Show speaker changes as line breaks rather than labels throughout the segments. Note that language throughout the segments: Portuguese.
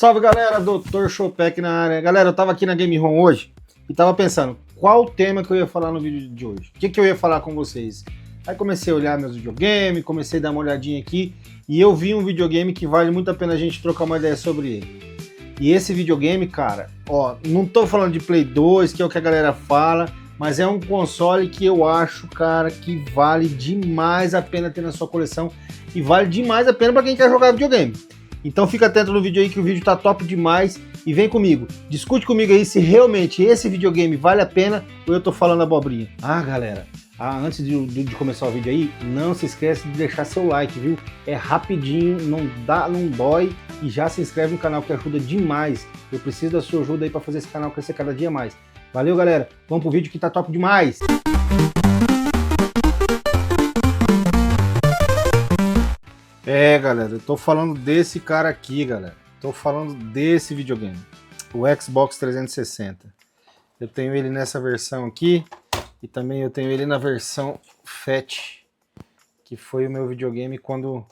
Salve galera, Dr. Chopek na área. Galera, eu tava aqui na Game Room hoje e tava pensando qual tema que eu ia falar no vídeo de hoje. O que eu ia falar com vocês? Aí comecei a olhar meus videogames, comecei a dar uma olhadinha aqui e eu vi um videogame que vale muito a pena a gente trocar uma ideia sobre ele. E esse videogame, cara, ó, não tô falando de Play 2, que é o que a galera fala, mas é um console que eu acho, cara, que vale demais a pena ter na sua coleção e vale demais a pena para quem quer jogar videogame. Então fica atento no vídeo aí que o vídeo tá top demais e vem comigo, discute comigo aí se realmente esse videogame vale a pena ou eu tô falando abobrinha. Ah, galera, antes de começar o vídeo aí, não se esquece de deixar seu like, viu? É rapidinho, não dói e já se inscreve no canal que ajuda demais. Eu preciso da sua ajuda aí para fazer esse canal crescer cada dia mais. Valeu, galera, vamos pro vídeo que tá top demais! É, galera, eu tô falando desse cara aqui, galera. Tô falando desse videogame, o Xbox 360. Eu tenho ele nessa versão aqui e também eu tenho ele na versão Fat, que foi o meu videogame quando...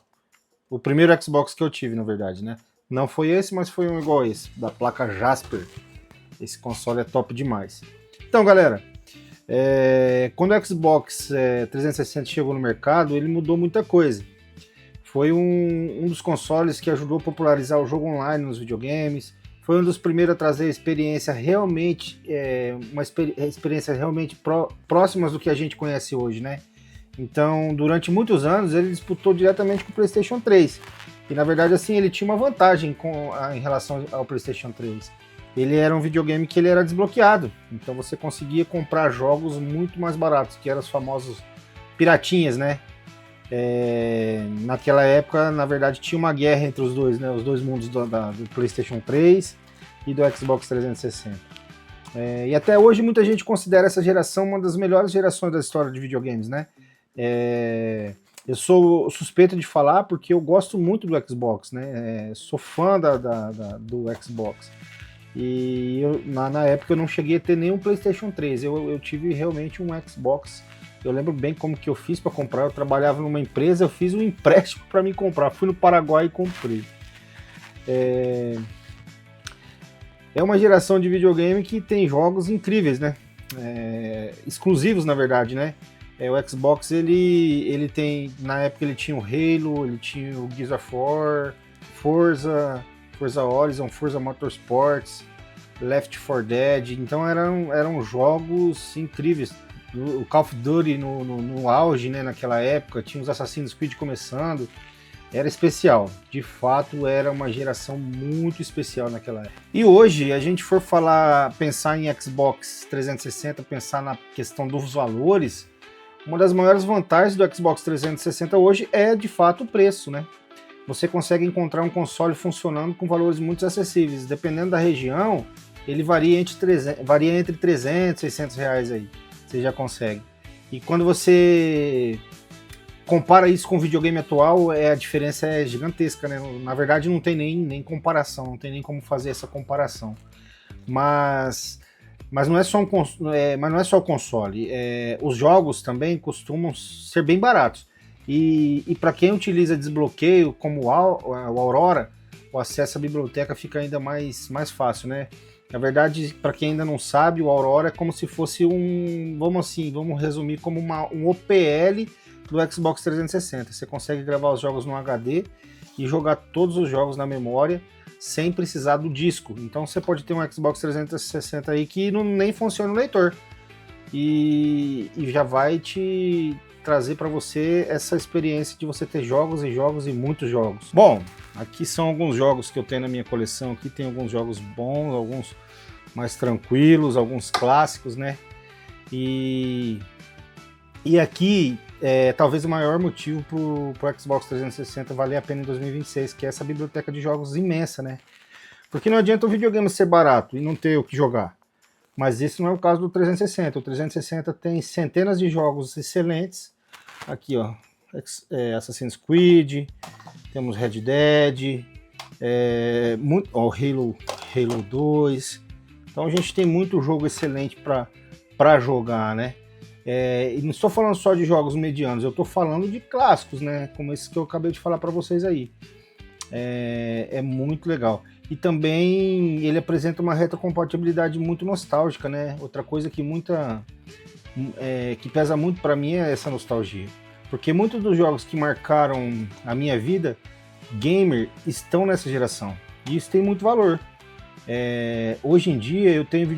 O primeiro Xbox que eu tive, na verdade, né? Não foi esse, mas foi um igual esse, da placa Jasper. Esse console é top demais. Então, galera, quando o Xbox 360 chegou no mercado, ele mudou muita coisa. Foi um dos consoles que ajudou a popularizar o jogo online nos videogames. Foi um dos primeiros a trazer experiência realmente, experiência realmente próximas do que a gente conhece hoje, né? Então, durante muitos anos, ele disputou diretamente com o PlayStation 3. E, na verdade, assim, ele tinha uma vantagem em relação ao PlayStation 3. Ele era um videogame que ele era desbloqueado. Então, você conseguia comprar jogos muito mais baratos, que eram os famosos piratinhas, né? Naquela época, na verdade, tinha uma guerra entre os dois, né? Os dois mundos do PlayStation 3 e do Xbox 360. E até hoje muita gente considera essa geração uma das melhores gerações da história de videogames, né? Eu sou suspeito de falar porque eu gosto muito do Xbox, né? Sou fã do Xbox. E na época eu não cheguei a ter nenhum PlayStation 3, eu tive realmente um Xbox. Eu lembro bem como que eu fiz para comprar. Eu trabalhava numa empresa, eu fiz um empréstimo para me comprar. Fui no Paraguai e comprei. É uma geração de videogame que tem jogos incríveis, né? Exclusivos, na verdade, né? O Xbox, ele tem... Na época ele tinha o Halo, ele tinha o Gears of War, Forza Horizon, Forza Motorsports, Left 4 Dead. Então eram jogos incríveis. O Call of Duty no auge, né, naquela época, tinha os Assassin's Creed começando, era especial, de fato era uma geração muito especial naquela época. E hoje, a gente for pensar em Xbox 360, pensar na questão dos valores, uma das maiores vantagens do Xbox 360 hoje é de fato o preço, né? Você consegue encontrar um console funcionando com valores muito acessíveis, dependendo da região, ele varia entre 300 e 600 reais aí. Você já consegue. E quando você compara isso com o videogame atual, a diferença é gigantesca, né? Na verdade não tem nem comparação, não tem nem como fazer essa comparação. Mas não é só o console. Os jogos também costumam ser bem baratos. E para quem utiliza desbloqueio como o Aurora, o acesso à biblioteca fica ainda mais fácil, né? Na verdade, para quem ainda não sabe, o Aurora é como se fosse vamos resumir como um OPL do Xbox 360. Você consegue gravar os jogos no HD e jogar todos os jogos na memória sem precisar do disco. Então você pode ter um Xbox 360 aí que nem funciona o leitor. E já vai te trazer para você essa experiência de você ter jogos e jogos e muitos jogos. Bom, aqui são alguns jogos que eu tenho na minha coleção. Aqui tem alguns jogos bons, alguns mais tranquilos, alguns clássicos, né? E aqui talvez o maior motivo pro Xbox 360 valer a pena em 2026, que é essa biblioteca de jogos imensa, né? Porque não adianta o videogame ser barato e não ter o que jogar. Mas esse não é o caso do 360. O 360 tem centenas de jogos excelentes. Aqui, ó, Assassin's Creed, temos Red Dead, Halo 2. Então a gente tem muito jogo excelente para jogar, né? E não estou falando só de jogos medianos, eu estou falando de clássicos, né? Como esses que eu acabei de falar para vocês aí. É muito legal. e também ele apresenta uma retrocompatibilidade muito nostálgica, né? Outra coisa que que pesa muito para mim é essa nostalgia, porque muitos dos jogos que marcaram a minha vida gamer estão nessa geração, e isso tem muito valor. Hoje em dia eu tenho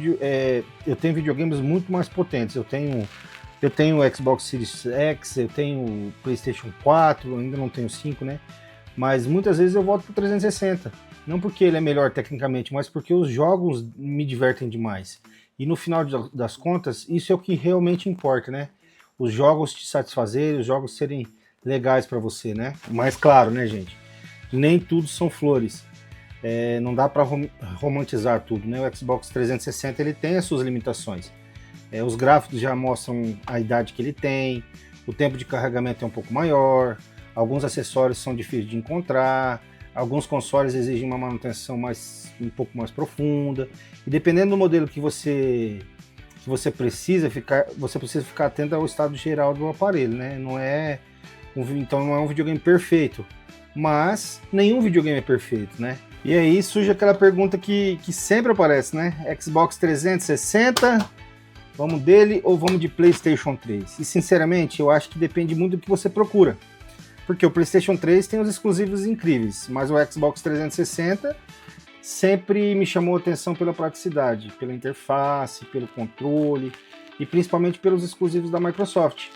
videogames muito mais potentes. Eu tenho o Xbox Series X, eu tenho o PlayStation 4, ainda não tenho 5, né? Mas muitas vezes eu volto pro 360. Não porque ele é melhor tecnicamente, mas porque os jogos me divertem demais. E no final das contas, isso é o que realmente importa, né? Os jogos te satisfazerem, os jogos serem legais para você, né? Mas claro, né, gente? Nem tudo são flores. Não dá para romantizar tudo, né? O Xbox 360 ele tem as suas limitações. Os gráficos já mostram a idade que ele tem, o tempo de carregamento é um pouco maior, alguns acessórios são difíceis de encontrar, alguns consoles exigem uma manutenção um pouco mais profunda, e dependendo do modelo que você precisa ficar atento ao estado geral do aparelho, né? Então não é um videogame perfeito, mas nenhum videogame é perfeito, né? E aí surge aquela pergunta que sempre aparece, né? Xbox 360, vamos dele ou vamos de PlayStation 3? E sinceramente, eu acho que depende muito do que você procura. Porque o PlayStation 3 tem os exclusivos incríveis, mas o Xbox 360 sempre me chamou a atenção pela praticidade, pela interface, pelo controle e principalmente pelos exclusivos da Microsoft.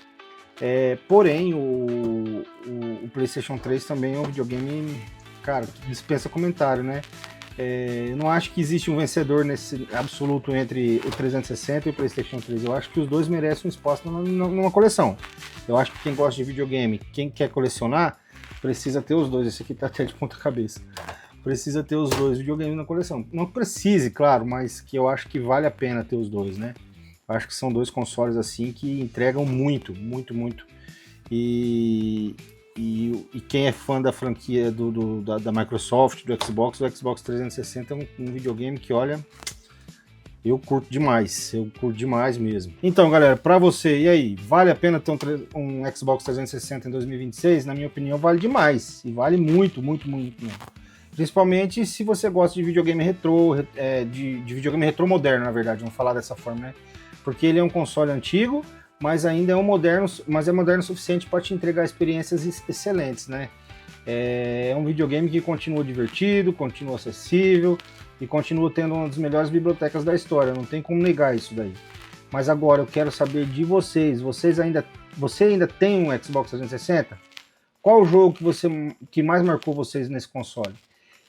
Porém, o PlayStation 3 também é um videogame, cara, que dispensa comentário, né? Eu não acho que existe um vencedor nesse absoluto entre o 360 e o PlayStation 3. Eu acho que os dois merecem um espaço numa coleção. Eu acho que quem gosta de videogame, quem quer colecionar, precisa ter os dois. Esse aqui tá até de ponta cabeça. Precisa ter os dois videogames na coleção. Não precise, claro, mas que eu acho que vale a pena ter os dois, né? Eu acho que são dois consoles assim que entregam muito, muito, muito. E quem é fã da franquia da Microsoft, do Xbox, o Xbox 360 é um videogame que, olha, eu curto demais mesmo. Então, galera, pra você, e aí, vale a pena ter um Xbox 360 em 2026? Na minha opinião, vale demais, e vale muito, muito, muito mesmo. Principalmente se você gosta de videogame retrô, de videogame retrô moderno, na verdade, vamos falar dessa forma, né? Porque ele é um console antigo, mas ainda é moderno o suficiente para te entregar experiências excelentes, né? É um videogame que continua divertido, continua acessível e continua tendo uma das melhores bibliotecas da história, não tem como negar isso daí. Mas agora eu quero saber de vocês, você ainda tem um Xbox 360? Qual o jogo que mais marcou vocês nesse console?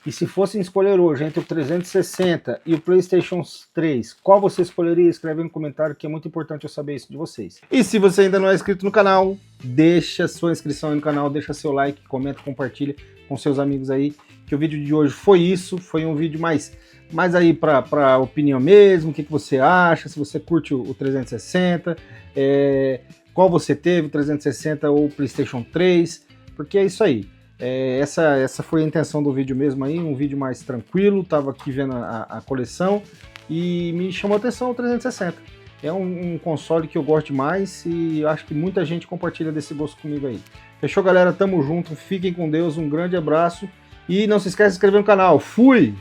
E se fossem escolher hoje entre o 360 e o PlayStation 3, qual você escolheria? Escreve no comentário que é muito importante eu saber isso de vocês. E se você ainda não é inscrito no canal, deixa sua inscrição aí no canal, deixa seu like, comenta, compartilha com seus amigos aí, que o vídeo de hoje foi isso, foi um vídeo mais aí para opinião mesmo, o que você acha, se você curte o 360, qual você teve, o 360 ou o PlayStation 3, porque é isso aí. Essa foi a intenção do vídeo mesmo aí, um vídeo mais tranquilo, tava aqui vendo a coleção e me chamou a atenção o 360. É um console que eu gosto demais e acho que muita gente compartilha desse gosto comigo aí. Fechou, galera? Tamo junto, fiquem com Deus, um grande abraço e não se esqueça de se inscrever no canal. Fui!